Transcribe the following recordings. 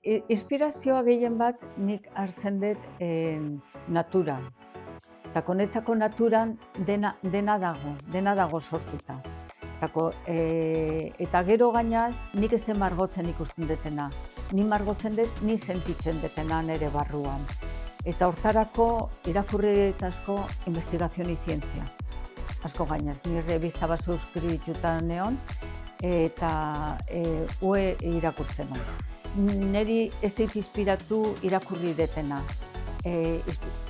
Inspirazioa gehien bat nik hartzen dut natura. Eta konetzako naturan dena dago sortuta. Eta gero gainaz, nik ez den margotzen ikusten dutena. Ni margotzen dut, ni sentitzen dutena nire barruan. Eta hortarako irakurri dut asko investigazion y zientzia. Asko gainaz, ni revista bat suskribituta neon, eta ue irakurtzen hon. Neri ez dit inspiratu irakurri detena.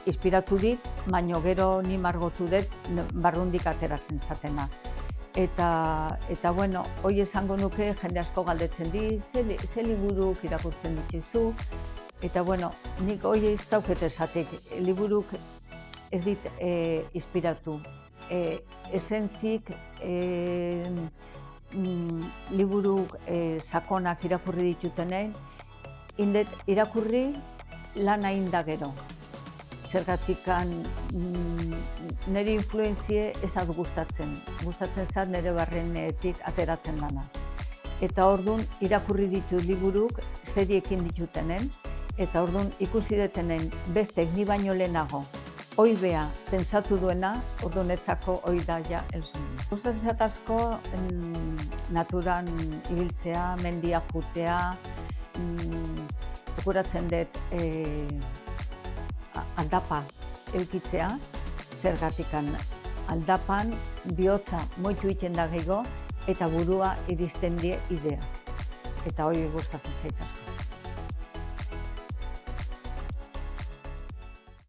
Inspiratu dit, baino gero ni margotu dut barrundik ateratzen zatena. Eta bueno, hoi esango nuke jende asko galdetzen di, ze liburuk irakurtzen dituzu. Eta bueno, nik hoi ez dauket esatik, liburuk ez dit inspiratu. Esentzik, liburuk sakonak irakurri ditutenein, indet irakurri lana inda gero. Zergatikan nire influenzie ez dut gustatzen. Gustatzen zat nire barrenetik ateratzen dana. Eta orduan irakurri ditu liburuk seriekin ditutenen, eta orduan ikusi detenen bestek ni baino lehenago hoi bea pentsatu duena, orduan etzako hoi da ja elzun. Gustatzen zat asko naturan ibiltzea, mendia jutea, prokuratzen dut aldapa eukitzea, zergatikan aldapan bihotza moitu iten da gehiago eta burua iristen die idea. Eta hoi gustatzen zait asko.